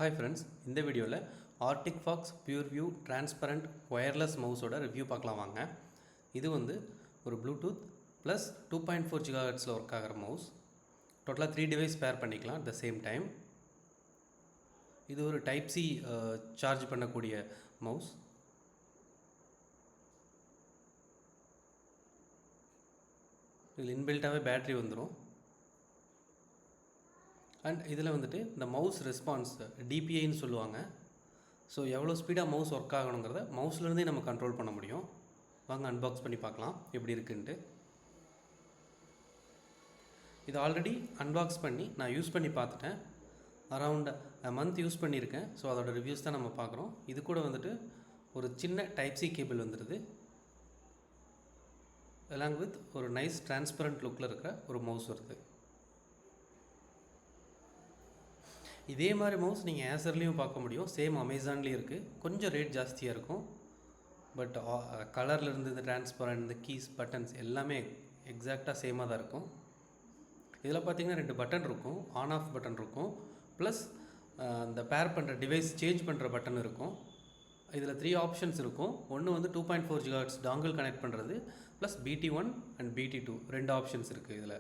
Hi friends, இந்த வீடியோவில் Arctic Fox PureView transparent wireless மவுஸோட ரிவ்யூ பார்க்கலாம் வாங்க. இது வந்து ஒரு ப்ளூடூத் ப்ளஸ் 2.4 GHz ஒர்க் ஆகிற மவுஸ். டோட்டலாக 3 டிவைஸ் பேர் பண்ணிக்கலாம் அட் த சேம் டைம். இது ஒரு டைப் சி சார்ஜ் பண்ணக்கூடிய மவுஸ். இதில் இன்பில்ட்டாகவே பேட்ரி வந்துடும். அண்ட் இதில் வந்துட்டு இந்த மவுஸ் ரெஸ்பான்ஸ் டிபிஐன்னு சொல்லுவாங்க. ஸோ எவ்வளோ ஸ்பீடாக மவுஸ் ஒர்க் ஆகணுங்கிறத மவுஸ்லேருந்தே நம்ம கண்ட்ரோல் பண்ண முடியும். வாங்க அன்பாக்ஸ் பண்ணி பார்க்கலாம் எப்படி இருக்குன்ட்டு. இது ஆல்ரெடி அன்பாக்ஸ் பண்ணி நான் யூஸ் பண்ணி பார்த்துட்டேன். அரவுண்ட் மந்த் யூஸ் பண்ணியிருக்கேன். ஸோ அதோட ரிவ்யூஸ் தான் நம்ம பார்க்குறோம். இது கூட வந்துட்டு ஒரு சின்ன டைப் சி கேபிள் வந்துடுது, அலாங் வித் ஒரு நைஸ் டிரான்ஸ்பரண்ட் லுக்கில் இருக்கிற ஒரு மவுஸ் வருது. இதே மாதிரி மவுஸ் நீங்கள் ஏசர்லேயும் பார்க்க முடியும். சேம் அமேசான்லேயும் இருக்குது. கொஞ்சம் ரேட் ஜாஸ்தியாக இருக்கும். பட் கலர்லேருந்து இந்த டிரான்ஸ்பரண்ட், இந்த கீஸ், பட்டன்ஸ் எல்லாமே எக்ஸாக்டாக சேமாக தான் இருக்கும். இதில் பார்த்திங்கன்னா 2 பட்டன் இருக்கும். ஆன் ஆஃப் பட்டன் இருக்கும், ப்ளஸ் இந்த பேர் பண்ணுற டிவைஸ் சேஞ்ச் பண்ணுற பட்டன் இருக்கும். இதில் 3 ஆப்ஷன்ஸ் இருக்கும். ஒன்று வந்து 2.4 GHz டாங்கிள் கனெக்ட் பண்ணுறது, plus BT1 and BT2 2 options இருக்குது இதில்.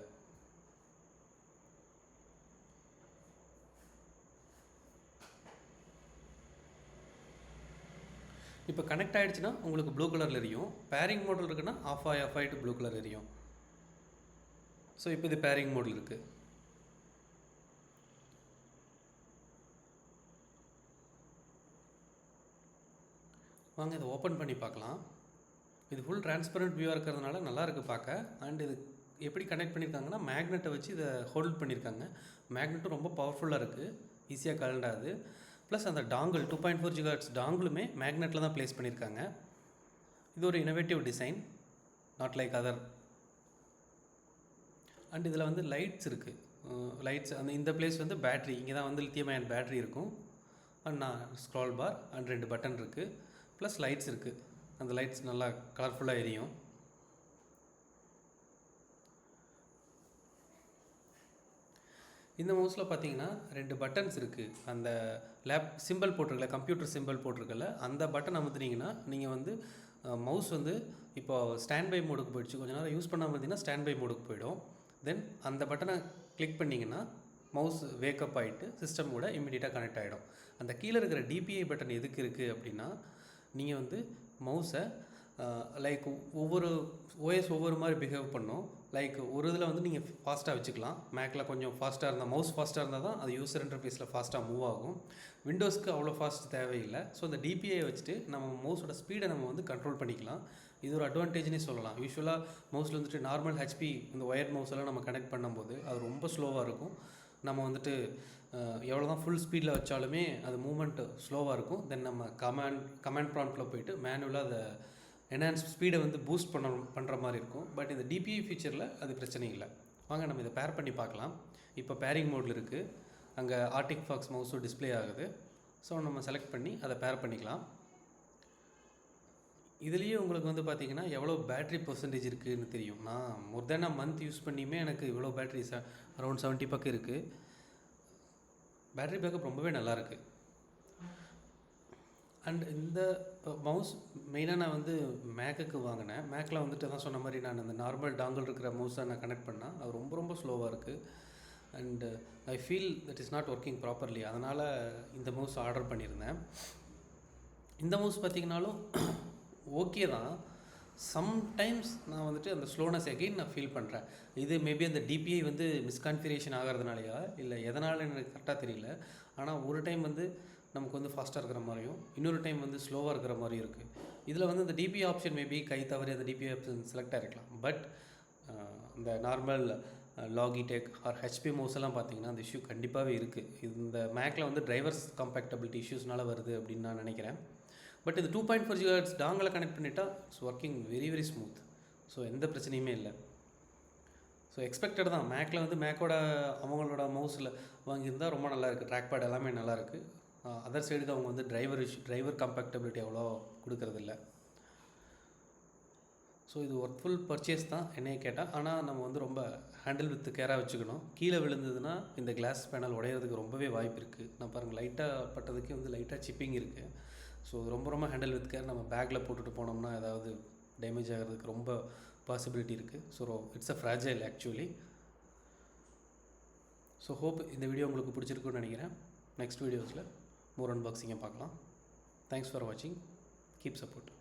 இப்போ கனெக்ட் ஆகிடுச்சுன்னா உங்களுக்கு ப்ளூ கலரில் எரியும். பேரிங் மோடில் இருக்குன்னா ஆஃப் ஆகிட்டு ப்ளூ கலர் எரியும். ஸோ இப்போ இது பேரிங் மோடில் இருக்குது. வாங்க இதை ஓப்பன் பண்ணி பார்க்கலாம். இது ஃபுல் டிரான்ஸ்பரண்ட் வியூவாக இருக்கிறதுனால நல்லா இருக்குது பார்க்க. அண்ட் இது எப்படி கனெக்ட் பண்ணியிருக்காங்கன்னா மேக்னெட்டை வச்சு இதை ஹோல்ட் பண்ணியிருக்காங்க. மேக்னெட்டும் ரொம்ப பவர்ஃபுல்லாக இருக்குது, ஈஸியாக கலண்டாது. ப்ளஸ் அந்த டாங்கிள் 2.4 GHz டாங்கிளுமே மேக்னெட்டில் தான் ப்ளேஸ் பண்ணியிருக்காங்க. இது ஒரு innovative design, not like other. And இதில் வந்து லைட்ஸ் இருக்குது. லைட்ஸ் அந்த இந்த பிளேஸ் வந்து பேட்ரி, இங்கே தான் வந்து லித்தியம் அயன் பேட்ரி இருக்கும். அண்ட் நான் ஸ்க்ரால் பார் அண்ட் 2 பட்டன் இருக்குது, ப்ளஸ் லைட்ஸ் இருக்குது. அந்த லைட்ஸ் நல்லா கலர்ஃபுல்லாக எரியும். இந்த மவுஸில் பார்த்தீங்கன்னா 2 பட்டன்ஸ் இருக்குது. அந்த லேப் சிம்பிள் போட்டிருக்கல, கம்ப்யூட்டர் சிம்பிள் போட்டிருக்கல, அந்த பட்டன் அமுத்துனீங்கன்னா நீங்கள் வந்து மவுஸ் வந்து இப்போ ஸ்டாண்ட் பை மோடுக்கு போயிடுச்சு. கொஞ்சம் நேரம் யூஸ் பண்ணாமல் இருந்தீங்கன்னா ஸ்டாண்ட் பை மோடுக்கு போயிடும். தென் அந்த பட்டனை கிளிக் பண்ணிங்கன்னா மவுஸ் வேக்கப் ஆகிட்டு சிஸ்டமோட இமீடியட்டாக கனெக்ட் ஆகிடும். அந்த கீழே இருக்கிற டிபிஐ பட்டன் எதுக்கு இருக்குது அப்படின்னா, நீங்கள் வந்து மவுஸை லைக் ஒவ்வொரு ஓஎஸ் ஒவ்வொரு மாதிரி பிஹேவ் பண்ணும். லைக் ஒரு இதில் வந்து நீங்கள் ஃபாஸ்ட்டாக வச்சுக்கலாம். மேக்கில் கொஞ்சம் ஃபாஸ்ட்டாக இருந்தால், மவுஸ் ஃபாஸ்ட்டாக இருந்தால் தான் அது யூசர் இன்டர்ஃபேஸில் ஃபாஸ்ட்டாக மூவ் ஆகும். விண்டோஸ்க்கு அவ்வளோ ஃபாஸ்ட் தேவையில்லை. ஸோ இந்த டிபிஐ வச்சுட்டு நம்ம மவுஸோட ஸ்பீடை நம்ம வந்து கண்ட்ரோல் பண்ணிக்கலாம். இது ஒரு அட்வான்டேஜ்னே சொல்லலாம். யூஸ்வலாக மவுஸில் வந்துட்டு நார்மல் ஹெச்பி இந்த ஒயர் மவுஸ் எல்லாம் நம்ம கனெக்ட் பண்ணும்போது அது ரொம்ப ஸ்லோவாக இருக்கும். நம்ம வந்துட்டு எவ்வளோ தான் ஃபுல் ஸ்பீடில் வச்சாலுமே அது மூமெண்ட்டு ஸ்லோவாக இருக்கும். தென் நம்ம கமாண்ட் ப்ராம்ப்டில் போயிட்டு மேனுவலாக அதை என்ஹான்ஸ் ஸ்பீடை வந்து பூஸ்ட் பண்ணுற மாதிரி இருக்கும். பட் இந்த டிபிஐ ஃபீச்சரில் அது பிரச்சனை இல்லை. வாங்க நம்ம இதை பேர் பண்ணி பார்க்கலாம். இப்போ பேரிங் மோடில் இருக்குது. அங்கே ஆர்டிக் ஃபாக்ஸ் மவுஸும் டிஸ்பிளே ஆகுது. ஸோ நம்ம செலக்ட் பண்ணி அதை பேர் பண்ணிக்கலாம். இதுலேயே உங்களுக்கு வந்து பார்த்திங்கன்னா எவ்வளோ பேட்ரி பர்சன்டேஜ் இருக்குதுன்னு தெரியும். நான் மோர் தென் மந்த் யூஸ் பண்ணியுமே எனக்கு இவ்வளோ பேட்ரி அரௌண்ட் 70 பக்கம் இருக்குது. பேட்ரி பேக்கப் ரொம்பவே நல்லாயிருக்கு. அண்ட் இந்த மவுஸ் மெயினாக நான் வந்து மேக்குக்கு வாங்கினேன். மேக்கில் வந்துட்டு தான் சொன்ன மாதிரி நான் அந்த நார்மல் டாங்கிள் இருக்கிற மவுஸை நான் கனெக்ட் பண்ணால் அது ரொம்ப ரொம்ப ஸ்லோவாக இருக்குது. And I feel that is not working properly. அதனால் இந்த மவுஸ் ஆர்டர் பண்ணியிருந்தேன். இந்த மவுஸ் பார்த்திங்கனாலும் ஓகே தான். சம்டைம்ஸ் நான் வந்துட்டு அந்த ஸ்லோனஸ் எகெயின் நான் ஃபீல் பண்ணுறேன். இது மேபி அந்த டிபிஐ வந்து மிஸ்கான்ஃபிகரேஷன் ஆகிறதுனாலையா இல்லை எதனால் எனக்கு கரெக்டாக தெரியல. ஆனால் ஒரு டைம் வந்து நமக்கு வந்து ஃபாஸ்ட்டாக இருக்கிற மாதிரியும், இன்னொரு டைம் வந்து ஸ்லோவாக இருக்கிற மாதிரியும் இருக்குது. இதில் வந்து இந்த டிபிஐ ஆப்ஷன் மேபி கை தவறி அந்த டிபிஐ ஆப்ஷன் செலக்ட் ஆகிருக்கலாம். பட் இந்த normal Logitech or HP mouse எல்லாம் பார்த்திங்கன்னா அந்த இஷ்யூ கண்டிப்பாகவே இருக்குது. இந்த மேக்கில் வந்து டிரைவர்ஸ் கம்பேக்டபிலிட்டி இஷ்யூஸ்னால வருது அப்படின்னு நான் நினைக்கிறேன். பட் இது 2.4 GHz டாங்கில் கனெக்ட் பண்ணிட்டால் it's working very very smooth. So எந்த பிரச்சனையுமே இல்லை. ஸோ எக்ஸ்பெக்டட் தான். மேக்கில் வந்து மேக்கோட அவங்களோட மவுஸில் வாங்கியிருந்தால் ரொம்ப நல்லாயிருக்கு. ட்ராக் பேட் எல்லாமே நல்லாயிருக்கு. அதர் சைடு அவங்க வந்து டிரைவர் கம்பேக்டபிலிட்டி அவ்வளோ கொடுக்கறதில்ல. ஸோ இது ஒர்த்ஃபுல் பர்ச்சேஸ் தான் என்னைய கேட்டால். ஆனால் நம்ம வந்து ரொம்ப ஹேண்டில் வித் கேராக வச்சுக்கணும். கீழே விழுந்ததுன்னா இந்த கிளாஸ் பேனல் உடையிறதுக்கு ரொம்பவே வாய்ப்பு இருக்குது. நான் பாருங்கள் லைட்டாக பட்டதுக்கே வந்து லைட்டாக சிப்பிங் இருக்குது. ஸோ ரொம்ப ரொம்ப ஹேண்டில் வித் கேர். நம்ம பேக்கில் போட்டுட்டு போனோம்னா ஏதாவது டேமேஜ் ஆகிறதுக்கு ரொம்ப பாசிபிலிட்டி இருக்குது. So it's a fragile actually. So hope இந்த வீடியோ உங்களுக்கு பிடிச்சிருக்குன்னு நினைக்கிறேன். நெக்ஸ்ட் வீடியோஸில் மோர் அன்பாக்சிங்கை பார்க்கலாம். தேங்க்ஸ் ஃபார் வாட்சிங். Keep support.